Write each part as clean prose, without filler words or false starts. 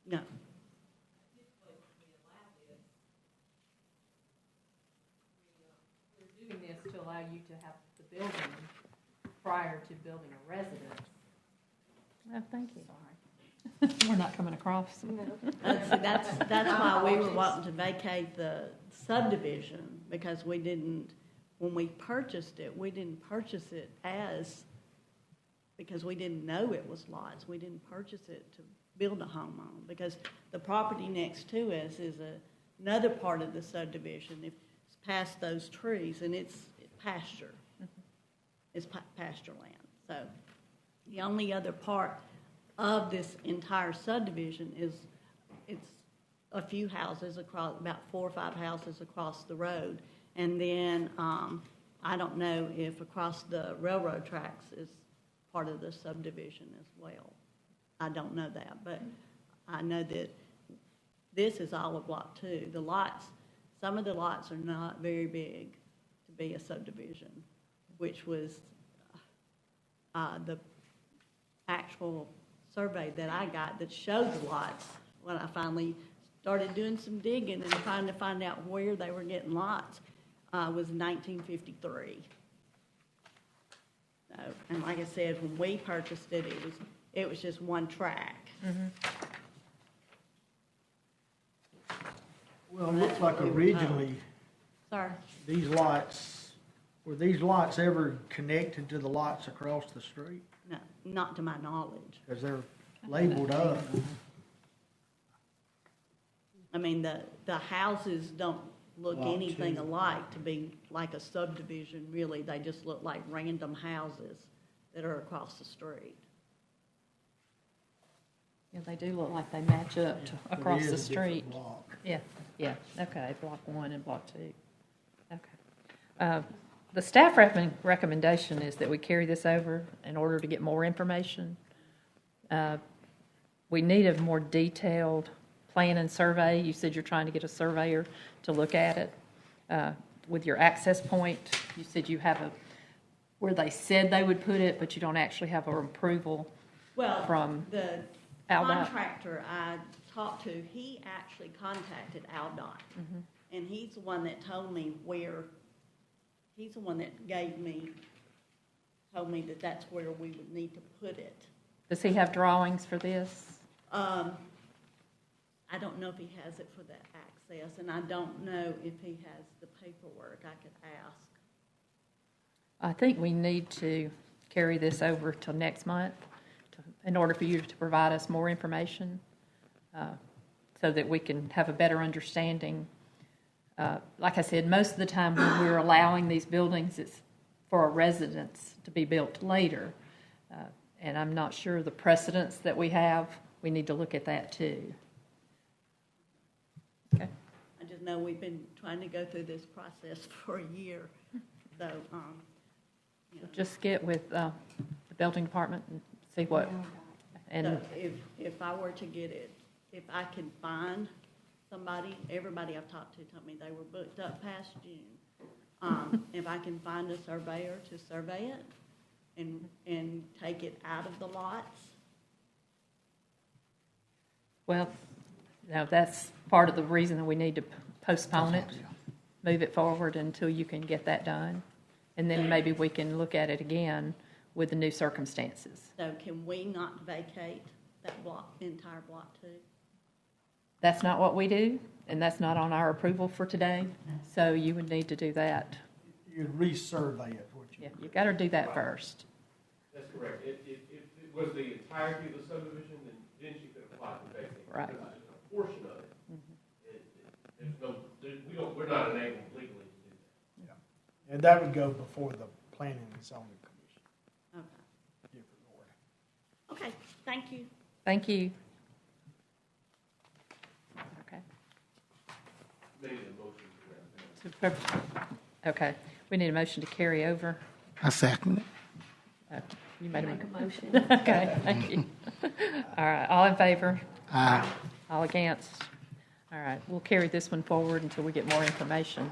No. We're doing this to allow you to have the building prior to building a residence. Oh, thank you. Sorry. We're not coming across. That's why we were wanting to vacate the subdivision, because we didn't, when we purchased it, we didn't purchase it because we didn't know it was lots. We didn't purchase it to build a home on, because the property next to us is another part of the subdivision. It's past those trees, and it's pasture. It's pasture land. So the only other part of this entire subdivision is it's a few houses across, about 4 or 5 houses across the road. And then I don't know if across the railroad tracks is part of the subdivision as well. I don't know that, but I know that this is all of Block 2. The lots, some of the lots are not very big to be a subdivision, which was the actual survey that I got that showed the lots when I finally started doing some digging and trying to find out where they were getting lots. Was 1953. So, and like I said, when we purchased it, it was just one track. Mm-hmm. Well, it looks like originally, Sorry. were these lots ever connected to the lots across the street? No, not to my knowledge. Because they're labeled up. I mean, the houses don't look Lot anything 2. alike to be like a subdivision, really. They just look like random houses that are across the street. Yeah, they do look like they match up to, But it across is the a different street. block. Yeah, okay, Block 1 and Block 2. Okay. The staff recommendation is that we carry this over in order to get more information. We need a more detailed plan and survey. You said you're trying to get a surveyor to look at it. With your access point, you said you have where they said they would put it, but you don't actually have an approval Well, from the AlDOT. contractor I talked to, he actually contacted AlDOT. Mm-hmm. And he's the one that told me he's the one that told me that that's where we would need to put it. Does he have drawings for this? I don't know if he has it for that access, and I don't know if he has the paperwork. I could ask. I think we need to carry this over till next month in order for you to provide us more information so that we can have a better understanding. Like I said, most of the time when we're allowing these buildings, it's for a residence to be built later. And I'm not sure the precedents that we have. We need to look at that too. Okay. I just know we've been trying to go through this process for a year. So, Just get with the building department and see what. And so if I were to get it, if I can find somebody, everybody I've talked to told me they were booked up past June. If I can find a surveyor to survey it and take it out of the lots. well, no, that's part of the reason that we need to postpone it, move it forward until you can get that done. And then maybe we can look at it again with the new circumstances. So can we not vacate that block, entire block 2? That's not what we do, and that's not on our approval for today, so you would need to do that. You'd resurvey it, what you. Yeah, you got to do that first. That's correct. If it was the entirety of the subdivision, then she could apply for vacate. Right. Because it's just a portion of it. We're not enabled legally to do that. Yeah. And that would go before the Planning and Zoning Commission. Okay. Different order. Okay, thank you. Thank you. Okay. Made a motion to that. Okay, we need a motion to carry over. I second it. You made a motion. Okay, thank you. All right, all in favor? Aye. All against? All right, we'll carry this one forward until we get more information.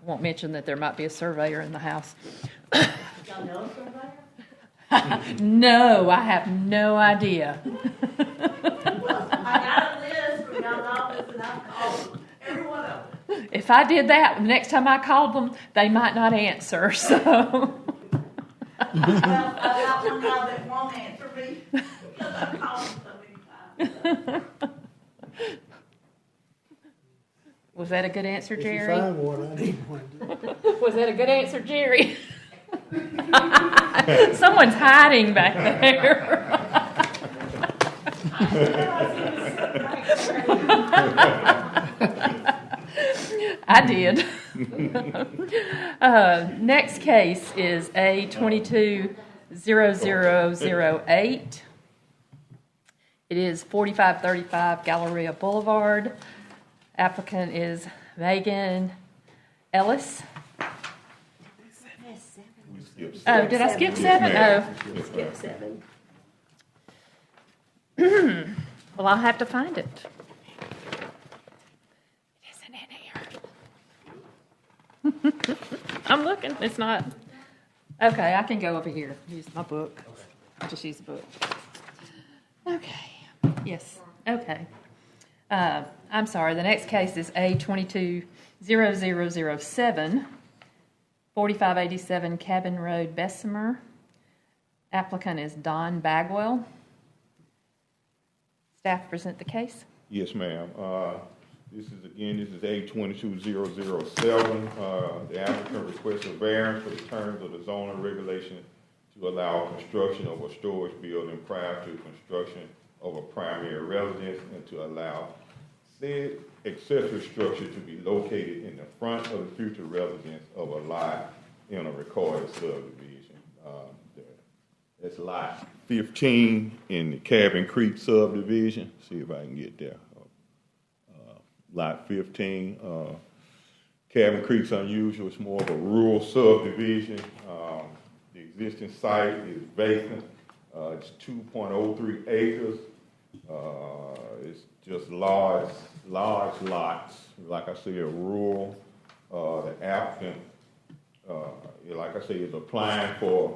Won't mention that there might be a surveyor in the house. Y'all know a surveyor? No, I have no idea. Well, if I did that, next time I called them, they might not answer, so. Well, I got one now that won't answer me because I've called them so many times. Was that a good answer, If you Jerry? find one, I need one. Was that a good answer, Jerry? Someone's hiding back there. I did. Next case is A220008. It is 4535 Galleria Boulevard. Applicant is Megan Ellis. Oh, did I skip seven? Skip 7. Oh. Well, I'll have to find it. It isn't in here. I'm looking. It's not. Okay, I can go over here. Use my book. I'll just use the book. Okay. Yes. Okay. I'm sorry. The next case is A220007, 4587 Cabin Road, Bessemer. Applicant is Don Bagwell. Staff present the case. Yes, ma'am. This is A220007. The applicant requests a variance for the terms of the zoning regulation to allow construction of a storage building prior to construction of a primary residence and to allow said accessory structure to be located in the front of the future residence of a lot in a recorded subdivision. That's lot 15 in the Cabin Creek subdivision. See if I can get there. Lot 15. Cabin Creek's unusual. It's more of a rural subdivision. The existing site is vacant. It's 2.03 acres. It's just large lots. Like I said, rural. The applicant, like I said, is applying to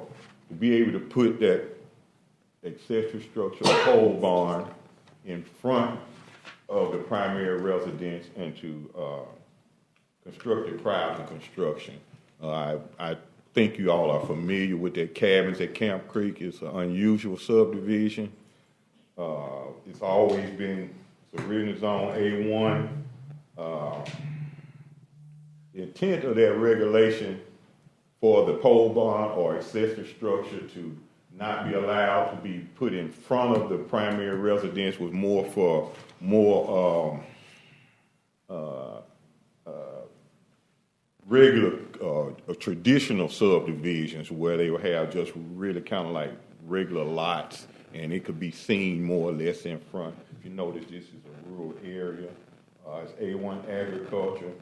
be able to put that accessory structure, pole barn, in front of the primary residence and to construct it prior to construction. I think you all are familiar with their cabins at Camp Creek. It's an unusual subdivision. It's always been, it's originally zone A1. The intent of that regulation for the pole barn or accessory structure to not be allowed to be put in front of the primary residence was more for regular traditional subdivisions where they would have just really kind of like regular lots and it could be seen more or less in front. If you notice, this is a rural area. It's A1 agriculture.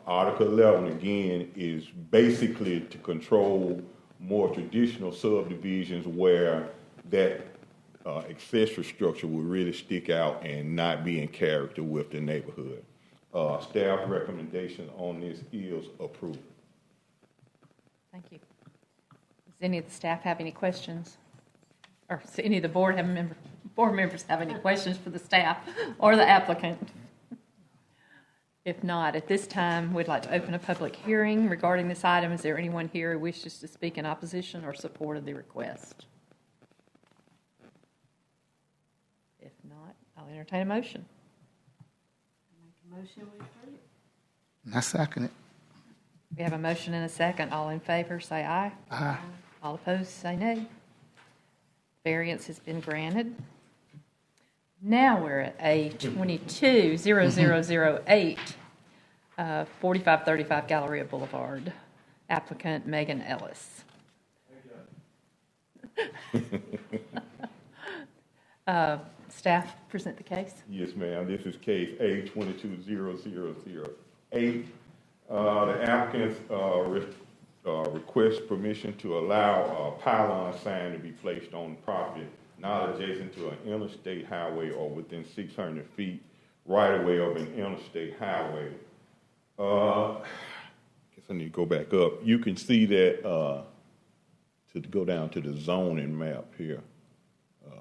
Article 11, again, is basically to control more traditional subdivisions where that accessory structure will really stick out and not be in character with the neighborhood. Staff recommendation on this is approval. Thank you. Does any of the staff have any questions? Or does any of the board members have any questions for the staff or the applicant? If not, at this time, we'd like to open a public hearing regarding this item. Is there anyone here who wishes to speak in opposition or support of the request? If not, I'll entertain a motion. Make a motion, we approve. I second it. We have a motion and a second. All in favor, say aye. Aye. All opposed, say nay. Variance has been granted. Now we're at A220008, 4535 Galleria Boulevard. Applicant Megan Ellis. Staff present the case. Yes, ma'am. This is case A220008. The applicant requests permission to allow a pylon sign to be placed on the property not adjacent to an interstate highway or within 600 feet right away of an interstate highway. Guess I need to go back up. You can see that to go down to the zoning map here. No,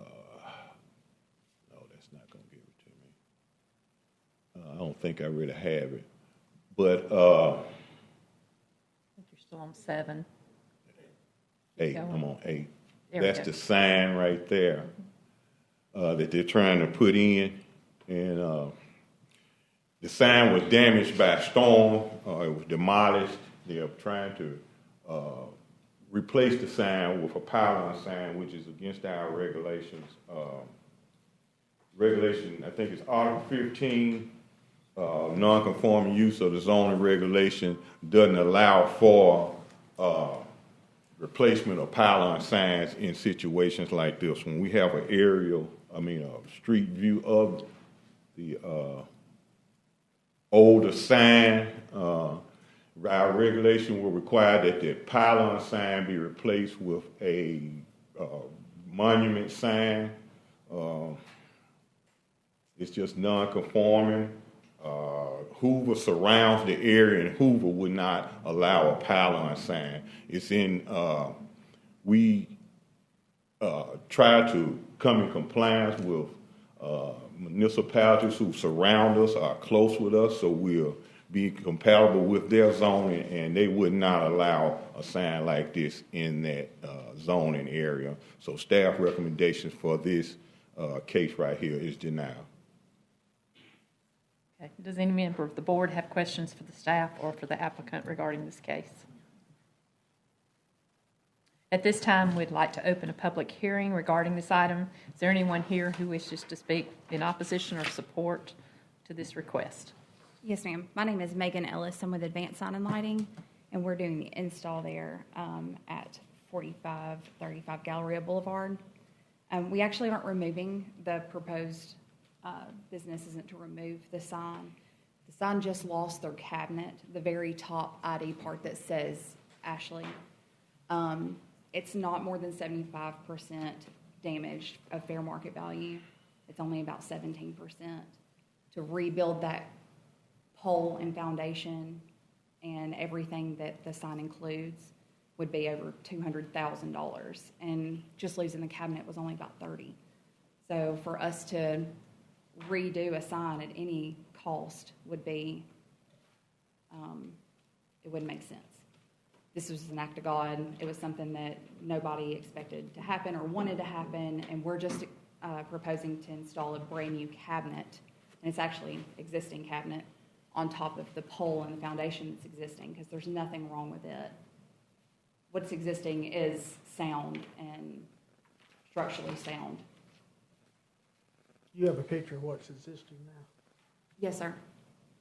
that's not going to give it to me. I don't think I really have it. But, I think you're still on 7. 8, Going. I'm on 8. There we That's go. the sign right there, that they're trying to put in. And, the sign was damaged by a storm, it was demolished. They're trying to, replace the sign with a pylon sign, which is against our regulations. Regulation, I think it's Article 15, non-conforming use of the zoning regulation doesn't allow for replacement of pylon signs in situations like this. When we have an a street view of the older sign, our regulation will require that the pylon sign be replaced with a monument sign. It's just non-conforming. Hoover surrounds the area, and Hoover would not allow a pylon sign. It's in, we try to come in compliance with municipalities who surround us, are close with us, so we'll be compatible with their zoning, and they would not allow a sign like this in that zoning area. So staff recommendations for this case right here is denied. Okay. Does any member of the board have questions for the staff or for the applicant regarding this case? At this time, we'd like to open a public hearing regarding this item. Is there anyone here who wishes to speak in opposition or support to this request? Yes, ma'am. My name is Megan Ellis. I'm with Advanced Sign and Lighting, and we're doing the install there at 4535 Galleria Boulevard. We actually aren't removing the proposed business isn't to remove the sign. The sign just lost their cabinet, the very top ID part that says Ashley. It's not more than 75% damaged of fair market value. It's only about 17%. To rebuild that pole and foundation and everything that the sign includes would be over $200,000, and just losing the cabinet was only about $30,000. So for us to redo a sign at any cost would be, it wouldn't make sense. This was an act of God. It was something that nobody expected to happen or wanted to happen, and we're just proposing to install a brand new cabinet, and it's actually existing cabinet, on top of the pole and the foundation that's existing, because there's nothing wrong with it. What's existing is sound and structurally sound. You have a picture of what's existing now? Yes, sir.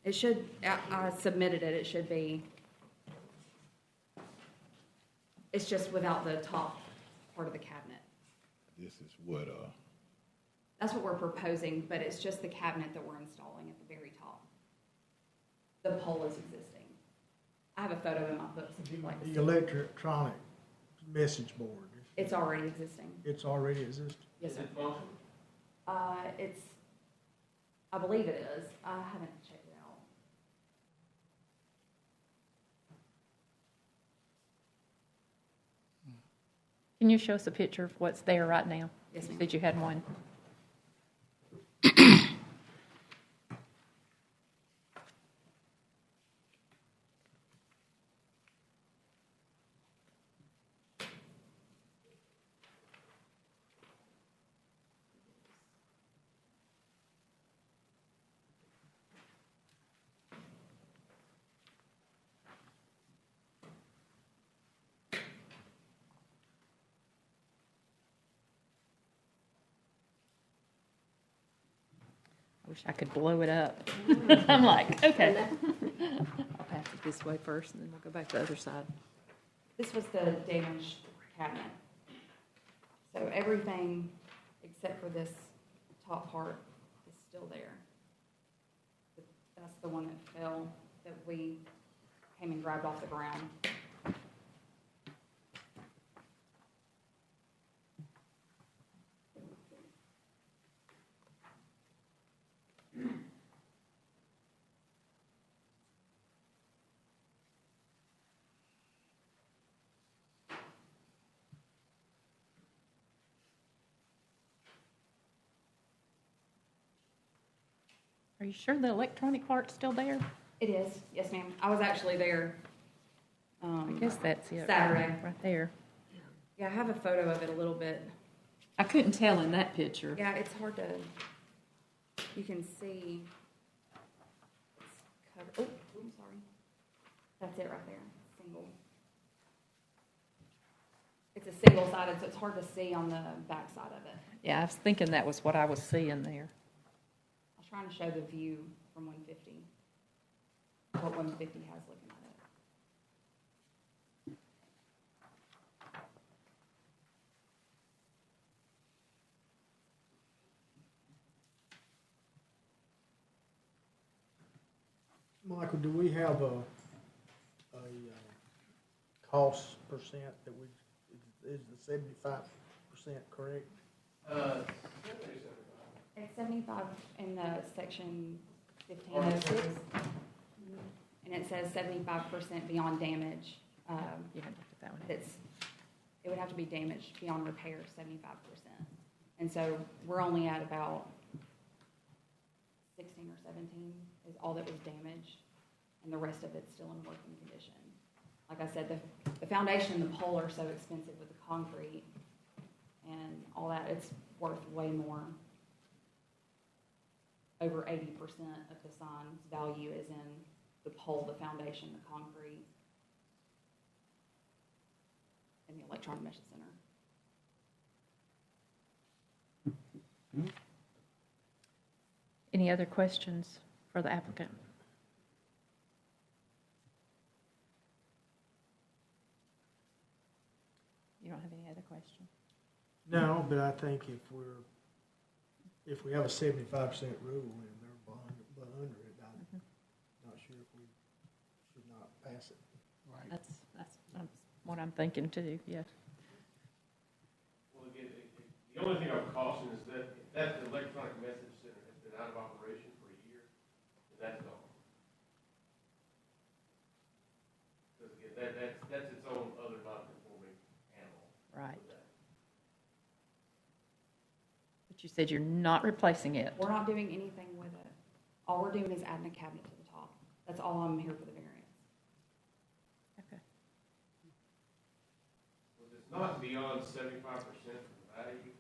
It should, I submitted it, it should be, it's just without the top part of the cabinet. This is what, That's what we're proposing, but it's just the cabinet that we're installing at the very top. The pole is existing. I have a photo in my books if you'd like to see. The electronic message board. It's already existing. It's already existing. Yes, Is sir. it functional? I believe it is. I haven't checked it out. Can you show us a picture of what's there right now? Yes, ma'am. Said you had one. I wish I could blow it up. I'm like, okay. I'll pass it this way first, and then we'll go back to the other side. This was the damaged cabinet. So everything except for this top part is still there. But that's the one that fell, that we came and grabbed off the ground. Are you sure the electronic part's still there? It is, yes, ma'am. I was actually there. I guess that's it. Saturday. Right there. Yeah, I have a photo of it a little bit. I couldn't tell in that picture. Yeah, it's hard to, you can see. It's covered, oh, I'm sorry. That's it right there, single. It's a single-sided, so it's hard to see on the back side of it. Yeah, I was thinking that was what I was seeing there. I was trying to show the view from 150, what 150 has looking at it. Michael, do we have a cost percent that is the 75% correct? It's 75 in the section 1506, and it says 75% beyond damage. You had to look at that one. It would have to be damaged beyond repair, 75%. And so we're only at about 16 or 17 is all that was damaged, and the rest of it's still in working condition. Like I said, the foundation and the pole are so expensive with the concrete and all that, it's worth way more. Over 80% of the sign's value is in the pole, the foundation, the concrete, and the electronic mesh center. Any other questions for the applicant? You don't have any other questions? No, but I think if we have a 75% rule and they're under it, I'm not sure if we should not pass it. Right. That's what I'm thinking too, yes. Well, again, the only thing I would caution is that if that electronic message center has been out of operation for a year, then that's gone. Because again, that's its own other non-conforming animal. Right. But you said you're not replacing it. We're not doing anything with it. All we're doing is adding a cabinet to the top. That's all I'm here for the variance. Okay. Well, if it's not beyond 75% of the value,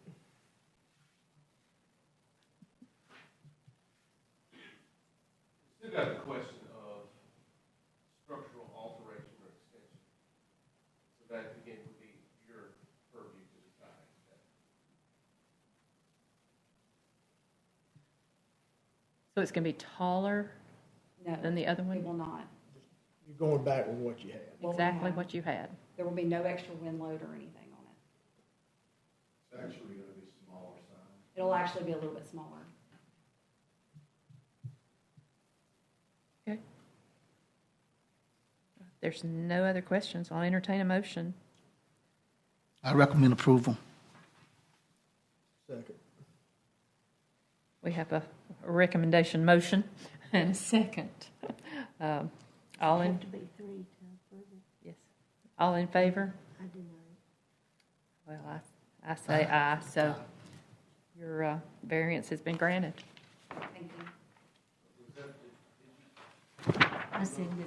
still got the question of structural alteration or extension. So that, again, would be your purview to decide. So it's going to be taller No, than the other it one? will not. You're going back with what you had. What we Exactly have. what you had. There will be no extra wind load or anything on it. It's actually gonna be smaller sign. It'll actually be a little bit smaller. Okay. There's no other questions. I'll entertain a motion. I recommend approval. Second. We have a recommendation motion and a second. All in, To be three to approve it. yes. All in favor? I do not. Well, I say aye, so your variance has been granted. Thank you. I said no.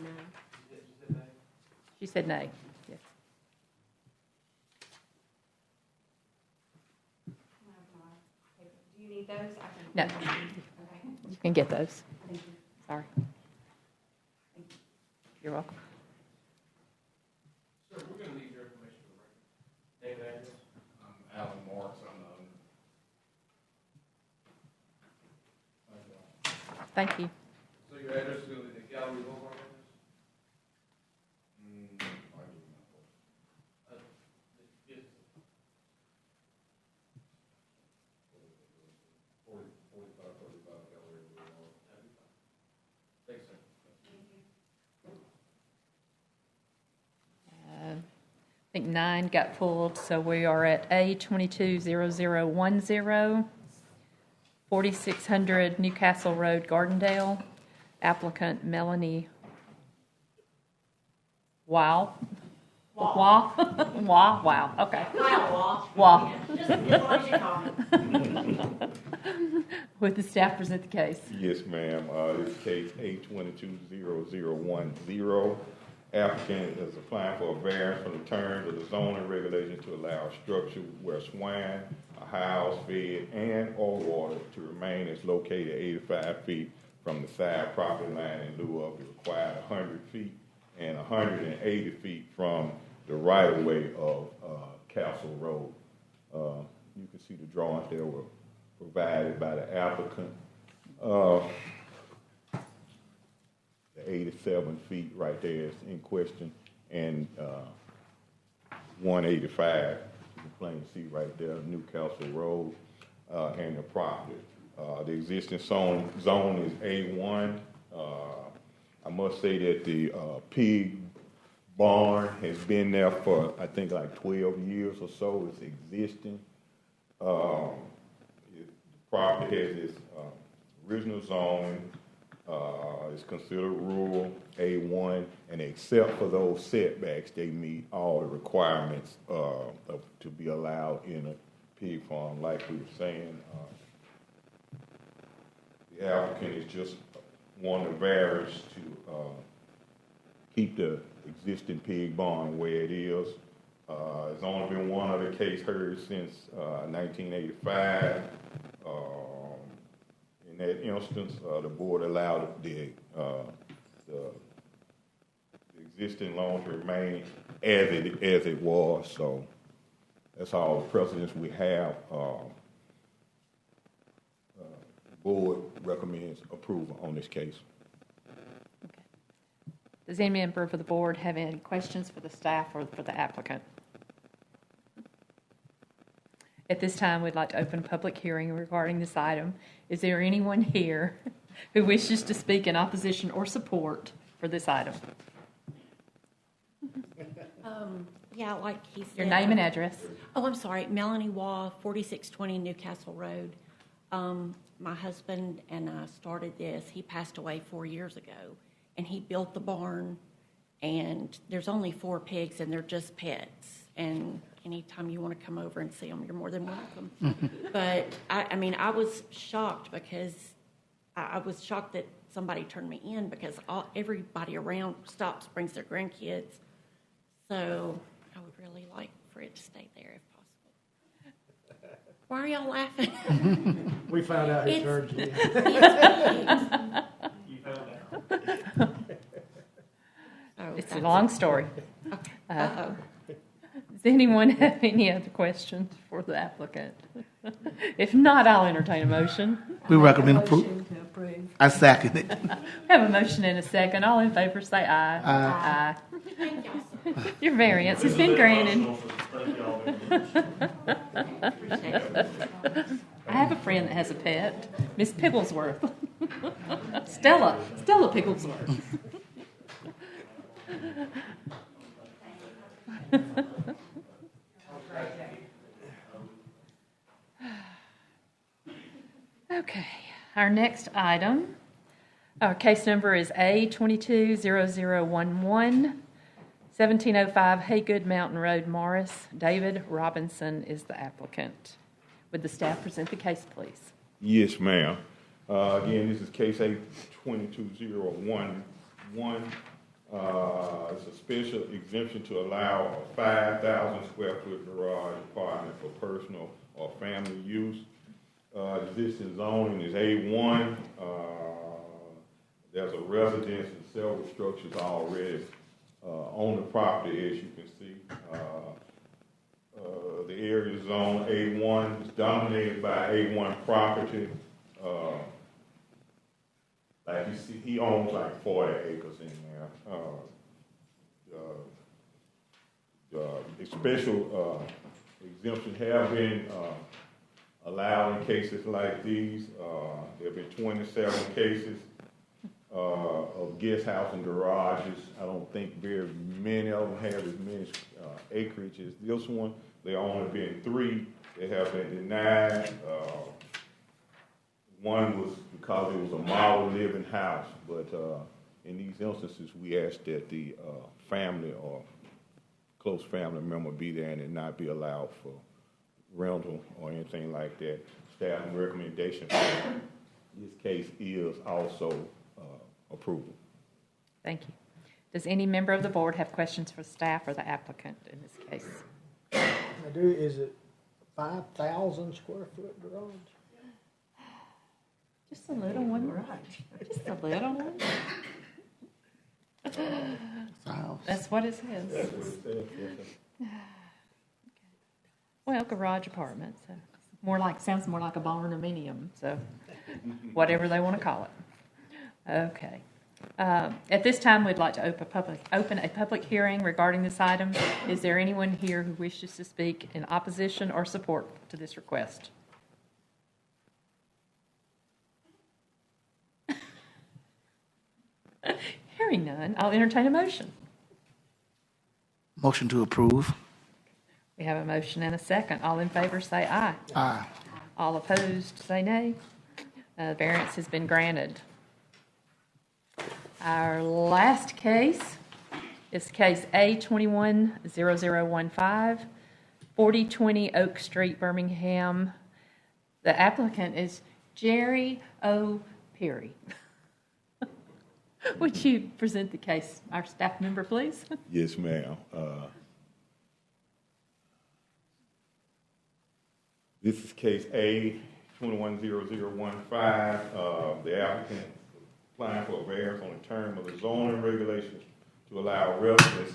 She said nay, yes. Do you need those? I can. No. Okay. You can get those. Thank you. Sorry. You're welcome. Sir, we're going to need your information for the record. Name and address. I'm Alan Marks, I'm the owner. Thank you. So your address is going to be the Gallery Boulevard address? I do not know. Yes. 4535 Gallery Boulevard. Thanks, sir. I think 9 got pulled, so we are at A220010, 4600 Newcastle Road, Gardendale. Applicant Melanie Wow. Wow. Wow. Wow. Okay. Wow. Would the staff present the case? Yes, ma'am. This is case A220010. Applicant is applying for a variance from the terms of the zoning regulation to allow a structure where swine, a house, bed, and/or water to remain is located 85 feet from the side property line in lieu of the required 100 feet and 180 feet from the right-of-way of Castle Road. You can see the drawings there were provided by the applicant. The 87 feet right there is in question, and 185, you can plainly see right there, Newcastle Road, and the property. The existing zone is A1. I must say that the pig barn has been there for, I think, like 12 years or so. It's existing. The property has its original zoning. It's considered rural A1, and except for those setbacks, they meet all the requirements to be allowed in a pig farm. Like we were saying, the applicant is just wanting a variance to keep the existing pig barn where it is. There's only been one other case heard since 1985. In that instance, the board allowed the existing loan to remain as it was. So that's all the precedents we have. The board recommends approval on this case. Okay. Does any member of the board have any questions for the staff or for the applicant? At this time, we'd like to open a public hearing regarding this item. Is there anyone here who wishes to speak in opposition or support for this item? Yeah, like he said. Your name and address. Oh, I'm sorry. Melanie Waugh, 4620 Newcastle Road. My husband and I started this. He passed away 4 years ago, and he built the barn, and there's only 4 pigs, and they're just pets. And anytime you want to come over and see them, you're more than welcome. But, I mean, I was shocked because I was shocked that somebody turned me in because everybody around stops, brings their grandkids. So I would really like for it to stay there if possible. Why are y'all laughing? We found out who turned you in. You found out. It's a long story. Okay. Does anyone have any other questions for the applicant? If not, I'll entertain a motion. We recommend approval. Motion to approve. I second it. We have a motion and a second. All in favor say aye. Aye. Thank y'all so much. Your variance has been granted. Thank y'all very much. Appreciate it. I have a friend that has a pet, Miss Pigglesworth. Stella Pigglesworth. Okay, our next item, our case number is A220011, 1705 Haygood Mountain Road, Morris. David Robinson is the applicant. Would the staff present the case, please? Yes, ma'am. Again, this is case A22011. It's a special exemption to allow a 5,000 square foot garage apartment for personal or family use. Existing zoning is A1. There's a residence and several structures already on the property, as you can see. The area zone A1 is dominated by A1 property. Like you see, he owns like 40 acres in there. The special exemptions have been allowed in cases like these. There have been 27 cases of guest house and garages. I don't think very many of them have as many acreage as this one. There only been 3 that have been denied. One was because it was a model living house, but in these instances, we ask that the family or close family member be there and it not be allowed for rental or anything like that. Staff recommendation this case is also approval. Thank you. Does any member of the board have questions for staff or the applicant in this case? Now, is it 5,000 square foot garage? Just a little one. Right. Just a little one. That's what it says. That's what it says, yes, sir. Well, garage apartment, so sounds more like a barnuminium, so whatever they want to call it. Okay. At this time, we'd like to open a public hearing regarding this item. Is there anyone here who wishes to speak in opposition or support to this request? Hearing none, I'll entertain a motion. Motion to approve. We have a motion and a second. All in favor say aye. Aye. All opposed say nay. Variance has been granted. Our last case is case A210015, 4020 Oak Street, Birmingham. The applicant is Jerry O. Perry. Would you present the case, our staff member, please? Yes, ma'am. This is case A 210015. The applicant applying for a variance on the term of the zoning regulations to allow residence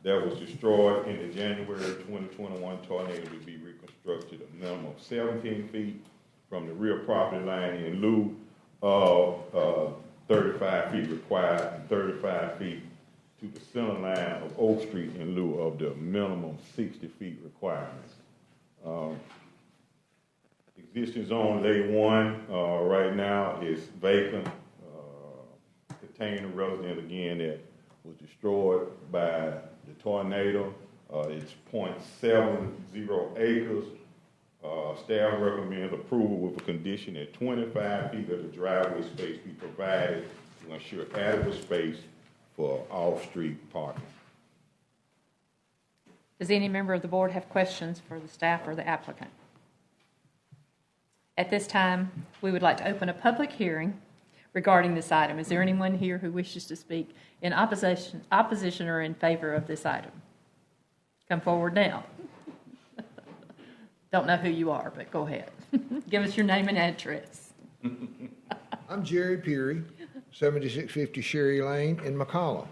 that was destroyed in the January 2021 tornado to be reconstructed a minimum of 17 feet from the rear property line in lieu of 35 feet required and 35 feet to the center line of Oak Street in lieu of the minimum 60 feet requirements. Existing zone A1 right now is vacant, containing a resident again that was destroyed by the tornado. It's 0.70 acres. Staff recommends approval with a condition that 25 feet of the driveway space be provided to ensure adequate space for off-street parking. Does any member of the board have questions for the staff or the applicant? At this time, we would like to open a public hearing regarding this item. Is there anyone here who wishes to speak in opposition or in favor of this item? Come forward now. Don't know who you are, but go ahead. Give us your name and address. I'm Jerry Peary, 7650 Sherry Lane in McCalla.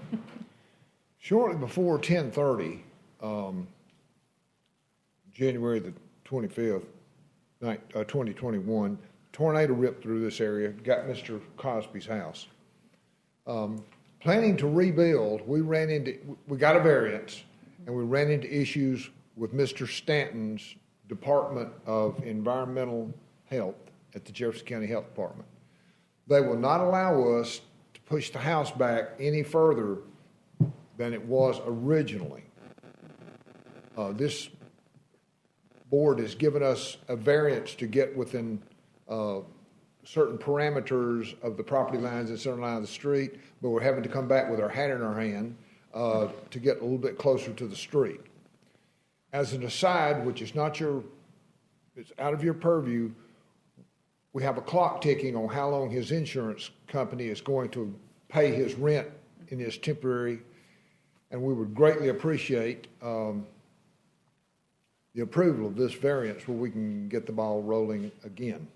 Shortly before 10:30, January the 25th, 2021, tornado ripped through this area, got Mr. Cosby's house. Planning to rebuild, we got a variance, and we ran into issues with Mr. Stanton's Department of Environmental Health at the Jefferson County Health Department. They will not allow us to push the house back any further than it was originally. This board has given us a variance to get within certain parameters of the property lines and certain line of the street, but we're having to come back with our hat in our hand to get a little bit closer to the street. As an aside, which is it's out of your purview, we have a clock ticking on how long his insurance company is going to pay his rent in his temporary, and we would greatly appreciate the approval of this variance where we can get the ball rolling again.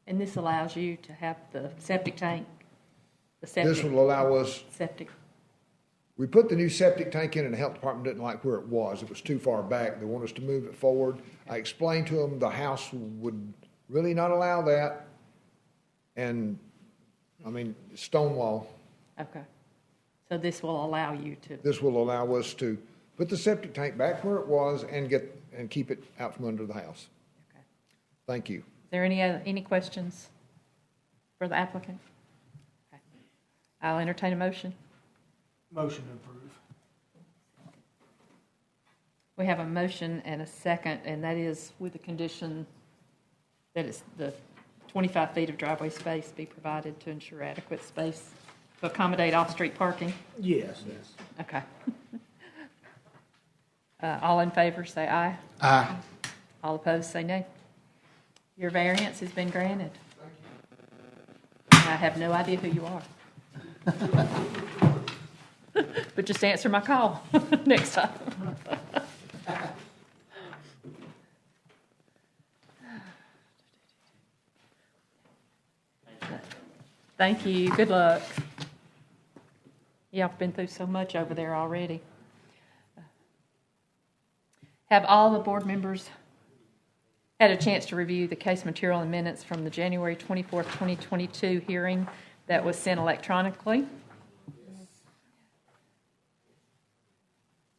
And this allows you to have the septic tank, This will allow us, septic. we put the new septic tank in and the health department didn't like where it was. It was too far back. They want us to move it forward. I explained to them the house would really not allow that. And, stonewall. Okay. So this will allow you to. This will allow us to put the septic tank back where it was and keep it out from under the house. Okay. Thank you. Is there any questions for the applicant? Okay. I'll entertain a motion. Motion to approve. We have a motion and a second, and that is with the condition that it's the 25 feet of driveway space be provided to ensure adequate space to accommodate off-street parking. Yes. Okay. All in favor say aye. Aye. All opposed say nay. Your variance has been granted. I have no idea who you are. But just answer my call next time. Thank you. Good luck. Yeah, I've been through so much over there already. Have all the board members had a chance to review the case material and minutes from the January 24th, 2022 hearing that was sent electronically? Are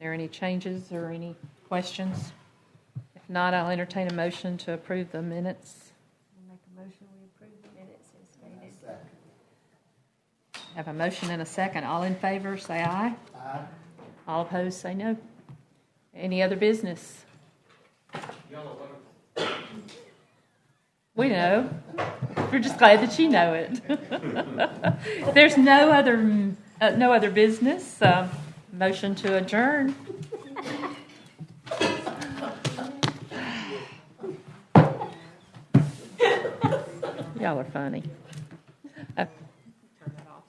there any changes or any questions? If not, I'll entertain a motion to approve the minutes. Make a motion, we approve the minutes as stated. Have a motion and a second. All in favor, say aye. Aye. All opposed, say no. Any other business? We know. We're just glad that you know it. If there's no other business, motion to adjourn. Y'all are funny. Turn that off.